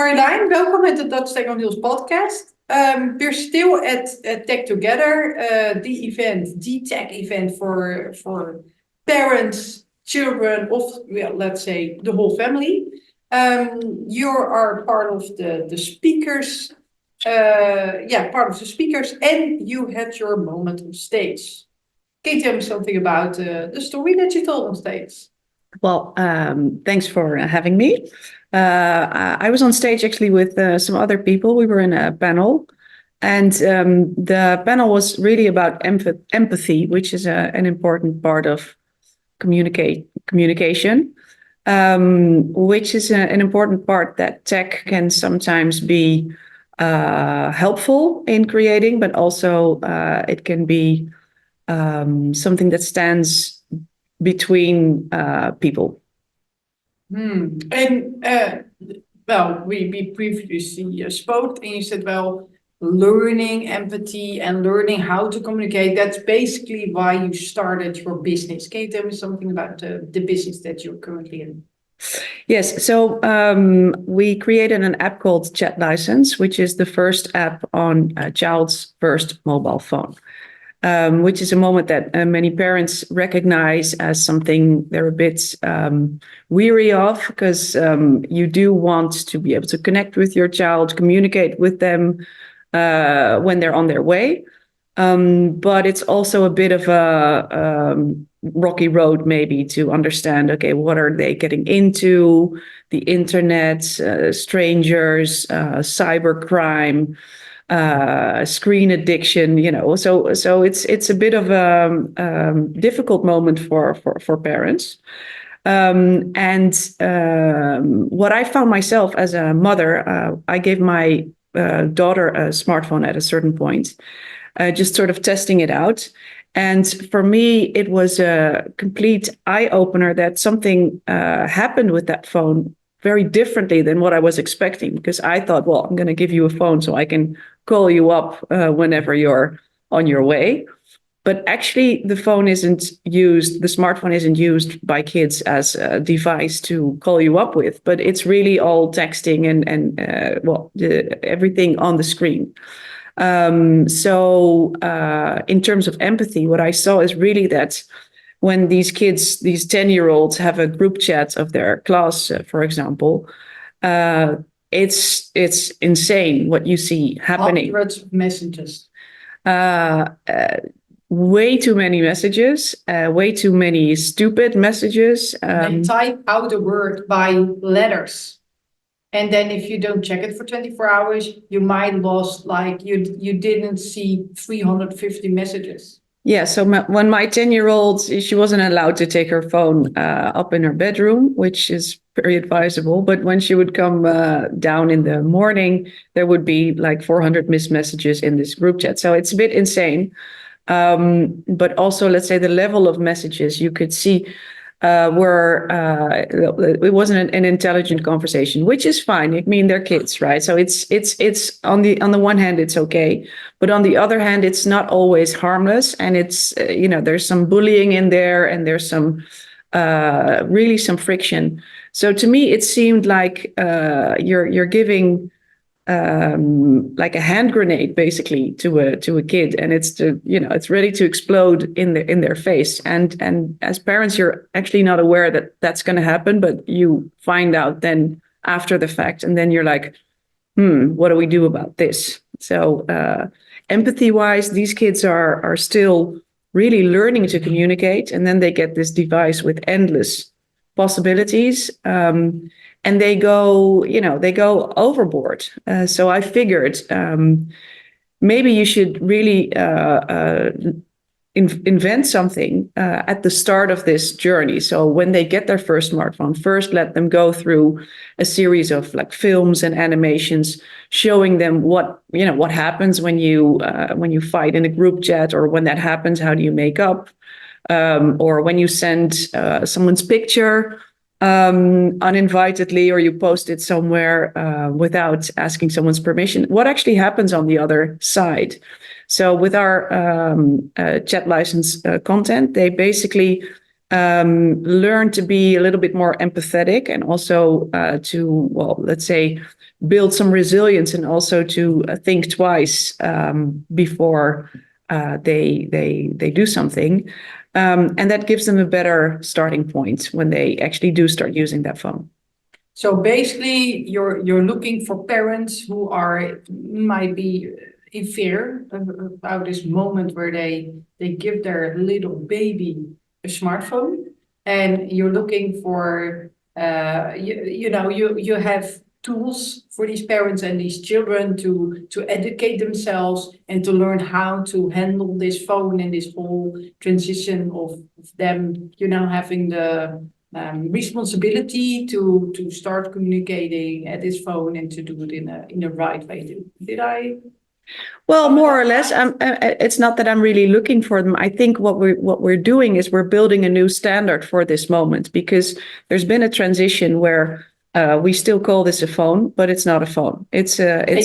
Marjolein, welkom met de DutchTechOnHeels podcast. We're still at Tech Together, the event, the tech event for parents, children, let's say the whole family. You are part of the speakers, part of the speakers, and you had your moment on stage. Can you tell me something about the story that you told on stage? Well, thanks for having me. I was on stage actually with some other people. We were in a panel, and the panel was really about empathy, which is an important part of communication, which is an important part that tech can sometimes be helpful in creating, but also it can be something that stands between people. And we previously spoke, and you said, learning empathy and learning how to communicate, that's basically why you started your business. Can you tell me something about the business that you're currently in? Yes, so we created an app called Chat License, which is the first app on a child's first mobile phone. Which is a moment that many parents recognize as something they're a bit weary of, because you do want to be able to connect with your child, communicate with them when they're on their way. But it's also a bit of a rocky road maybe to understand, okay, what are they getting into? The internet, strangers, cybercrime, screen addiction, so it's a bit of a difficult moment for parents. And what I found myself as a mother, I gave my daughter a smartphone at a certain point, just sort of testing it out. And for me, it was a complete eye-opener that something happened with that phone very differently than what I was expecting, because I thought, well, I'm going to give you a phone so I can call you up whenever you're on your way. But actually, the smartphone isn't used by kids as a device to call you up with, but it's really all texting and everything on the screen. So in terms of empathy, what I saw is really that when these kids, these 10-year-olds have a group chat of their class, for example, it's insane what you see happening. Hundreds of messages. Way too many messages, way too many stupid messages. They type out a word by letters. And then if you don't check it for 24 hours, you might lost, you didn't see 350 messages. Yeah, so when my 10-year-old, she wasn't allowed to take her phone up in her bedroom, which is very advisable. But when she would come down in the morning, there would be like 400 missed messages in this group chat. So it's a bit insane. But also, let's say the level of messages you could see it wasn't an intelligent conversation, which is fine. I mean, they're kids, right? So it's on the one hand, it's okay, but on the other hand, it's not always harmless, and it's there's some bullying in there, and there's some really some friction. So to me, it seemed like you're giving like a hand grenade basically to a kid, and it's ready to explode in their face. And as parents, you're actually not aware that that's going to happen, but you find out then after the fact, and then you're like, what do we do about this? So empathy wise, these kids are still really learning to communicate, and then they get this device with endless possibilities. And they go overboard. So I figured maybe you should really invent something at the start of this journey. So when they get their first smartphone, first let them go through a series of like films and animations showing them what happens when you fight in a group chat, or when that happens, how do you make up, or when you send someone's picture uninvitedly, or you post it somewhere without asking someone's permission, what actually happens on the other side. So with our chat license content, they basically learn to be a little bit more empathetic, and also let's say, build some resilience, and also to think twice before they do something. And that gives them a better starting point when they actually do start using that phone. So basically, you're looking for parents who might be in fear about this moment where they give their little baby a smartphone, and you're looking for you have tools for these parents and these children to educate themselves and to learn how to handle this phone and this whole transition of them having the responsibility to start communicating at this phone and to do it in a right way. Did I? Well, more or less. It's not that I'm really looking for them. I think what we're doing is we're building a new standard for this moment, because there's been a transition where we still call this a phone, but it's not a phone. They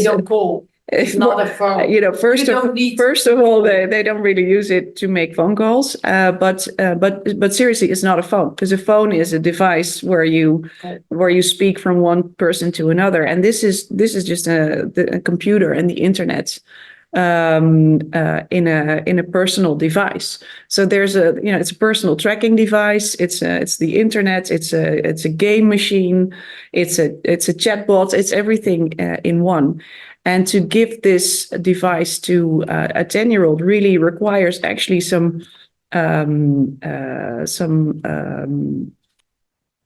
don't call. It's not a phone. First of all, they don't really use it to make phone calls. But seriously, it's not a phone, because a phone is a device where you speak from one person to another, and this is just a computer and the internet in a personal device. So there's it's a personal tracking device. It's the internet. It's a game machine. It's a chatbot. It's everything in one. And to give this device to a 10-year-old really requires actually some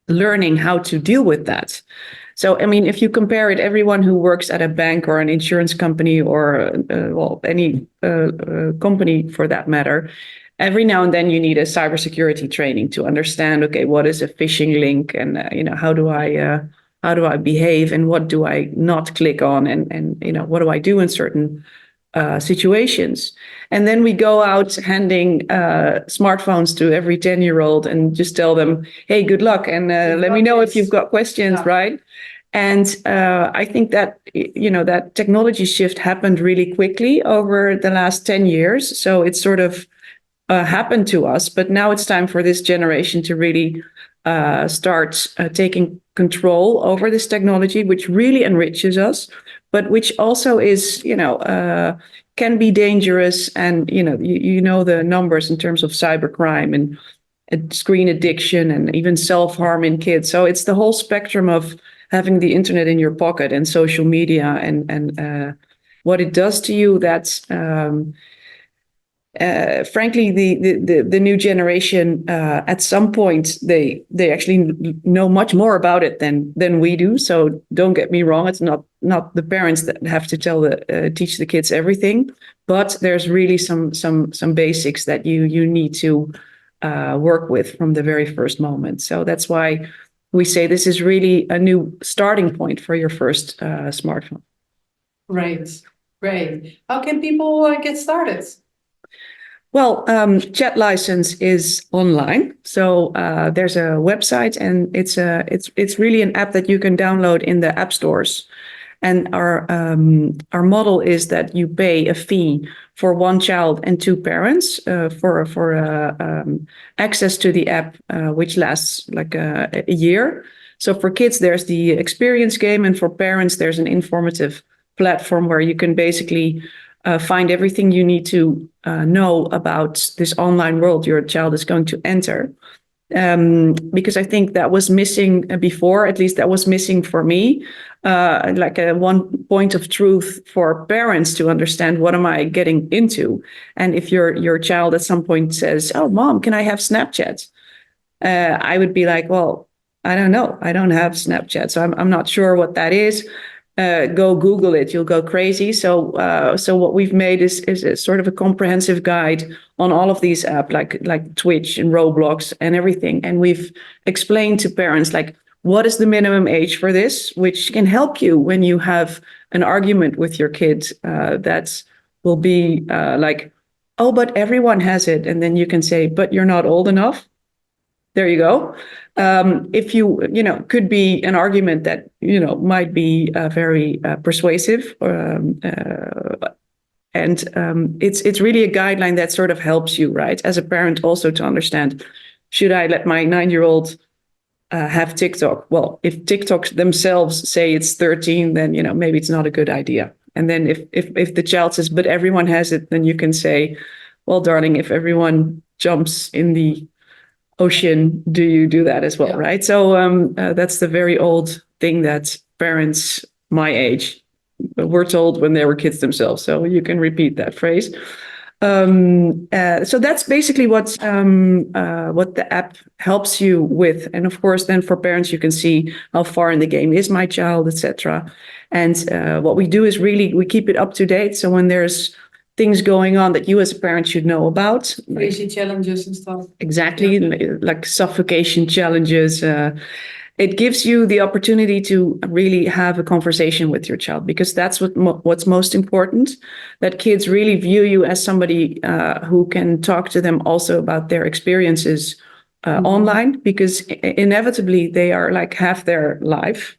learning how to deal with that. So, I mean, if you compare it, everyone who works at a bank or an insurance company or any company for that matter, every now and then you need a cybersecurity training to understand, okay, what is a phishing link, and how do I behave, and what do I not click on, and what do I do in certain situations. And then we go out handing smartphones to every 10-year-old and just tell them, hey, good luck, and let me know if you've got questions, right? And I think that that technology shift happened really quickly over the last 10 years. So it's sort of happened to us, but now it's time for this generation to really start taking control over this technology, which really enriches us, but which also is, can be dangerous. And, the numbers in terms of cybercrime and screen addiction and even self-harm in kids. So it's the whole spectrum of having the internet in your pocket and social media and what it does to you. That's frankly, the new generation, at some point, they actually know much more about it than we do. So don't get me wrong; it's not the parents that have to teach the kids everything, but there's really some basics that you need to work with from the very first moment. So that's why we say this is really a new starting point for your first smartphone. Right. How can people get started? Well, Chat License is online, so there's a website, and it's really an app that you can download in the app stores. And our model is that you pay a fee for one child and two parents for access to the app, which lasts like a year. So for kids, there's the experience game, and for parents, there's an informative platform where you can basically find everything you need to know about this online world your child is going to enter. Because I think that was missing before, at least that was missing for me, like one point of truth for parents to understand, what am I getting into? And if your child at some point says, oh, mom, can I have Snapchat? I would be like, well, I don't know. I don't have Snapchat, so I'm not sure what that is. Go Google it, you'll go crazy. So what we've made is a sort of a comprehensive guide on all of these apps, like Twitch and Roblox and everything. And we've explained to parents, like, what is the minimum age for this, which can help you when you have an argument with your kids that will be like, oh, but everyone has it. And then you can say, but you're not old enough. There you go. If could be an argument that, might be very persuasive. And it's really a guideline that sort of helps you, right, as a parent also to understand should I let my 9-year-old have TikTok? Well, if TikTok themselves say it's 13, then maybe it's not a good idea. And then if the child says, but everyone has it, then you can say, well, darling, if everyone jumps in the ocean, do you do that as well, right? So that's the very old thing that parents my age were told when they were kids themselves. So you can repeat that phrase. So that's basically what the app helps you with. And of course, then for parents, you can see how far in the game is my child, etc. And what we do is really, we keep it up to date. So when there's things going on that you as a parent should know about. Crazy challenges and stuff. Exactly, like suffocation challenges. It gives you the opportunity to really have a conversation with your child, because that's what's most important, that kids really view you as somebody who can talk to them also about their experiences online, because inevitably they are like half their life.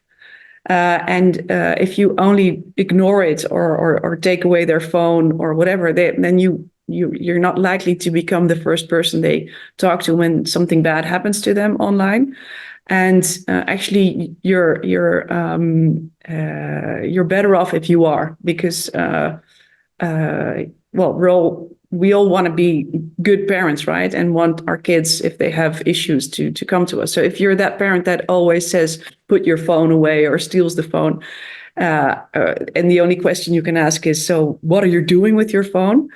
And if you only ignore it or take away their phone or whatever, then you're not likely to become the first person they talk to when something bad happens to them online. And actually, you're better off if you are, because we all want to be good parents, right? And want our kids, if they have issues, to come to us. So if you're that parent that always says, put your phone away, or steals the phone, and the only question you can ask is, so what are you doing with your phone?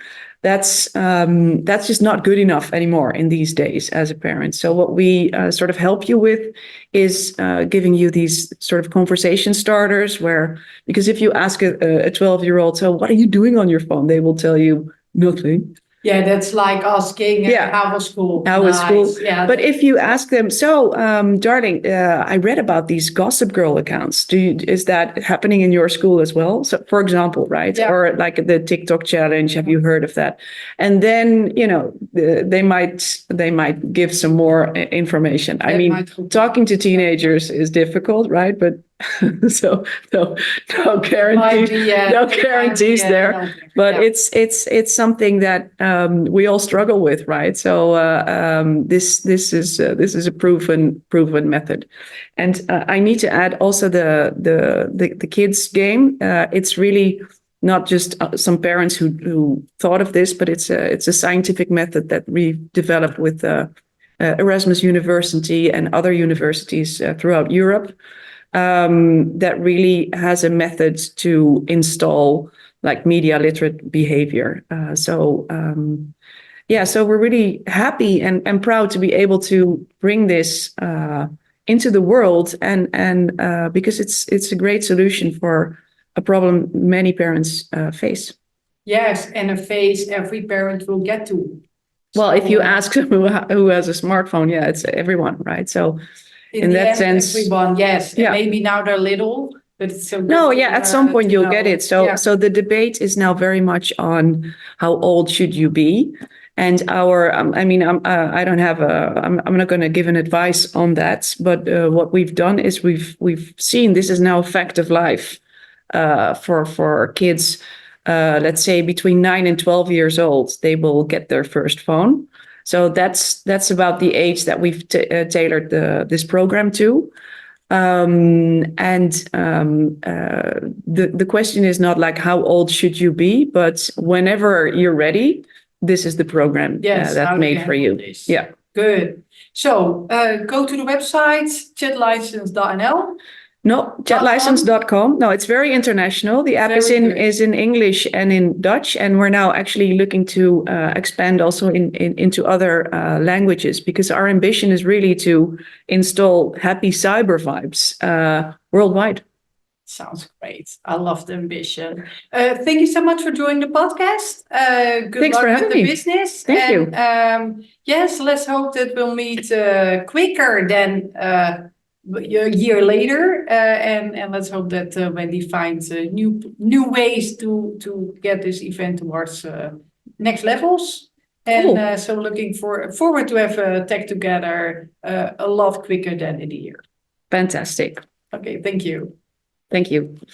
That's just not good enough anymore in these days as a parent. So what we sort of help you with is giving you these sort of conversation starters because if you ask a 12-year-old, so what are you doing on your phone? They will tell you nothing. Yeah, that's like asking how was school? How was school? Yeah. But if you ask them, so, darling, I read about these Gossip Girl accounts. Is that happening in your school as well? So, for example, right? Yeah. Or like the TikTok challenge. Have you heard of that? And then they might give some more information. I mean, talking to teenagers is difficult, right? But so no guarantees there, but it's something that we all struggle with, right? So this is a proven method. And I need to add also the kids game. It's really not just some parents who thought of this, but it's a scientific method that we've developed with Erasmus University and other universities throughout Europe. That really has a method to install like media literate behavior. So we're really happy and proud to be able to bring this into the world, and because it's a great solution for a problem many parents face. Yes, and a phase every parent will get to. Well, if you ask who has a smartphone, it's everyone, right? So in that sense, everyone, yes. Yeah. Maybe now they're little, but it's so good. No, at some point you'll get it. So the debate is now very much on how old should you be, and I'm not going to give an advice on that, but what we've done is we've seen this is now a fact of life for kids. Let's say between 9 and 12 years old, they will get their first phone. So that's about the age that we've tailored this program to. The question is not like how old should you be, but whenever you're ready, this is the program that's made for you. Yeah. Good. So go to the website, chatlicense.nl. No, chatlicense.com. No, it's very international. The app is in English and in Dutch, and we're now actually looking to expand also into other languages, because our ambition is really to install happy cyber vibes worldwide. Sounds great. I love the ambition. Thank you so much for joining the podcast. Good luck with the business. Thank you. Yes, let's hope that we'll meet quicker than a year later, and let's hope that Wendy finds new ways to get this event towards next levels. And cool. So looking forward to have Tech Together a lot quicker than in a year. Fantastic. Okay, thank you. Thank you.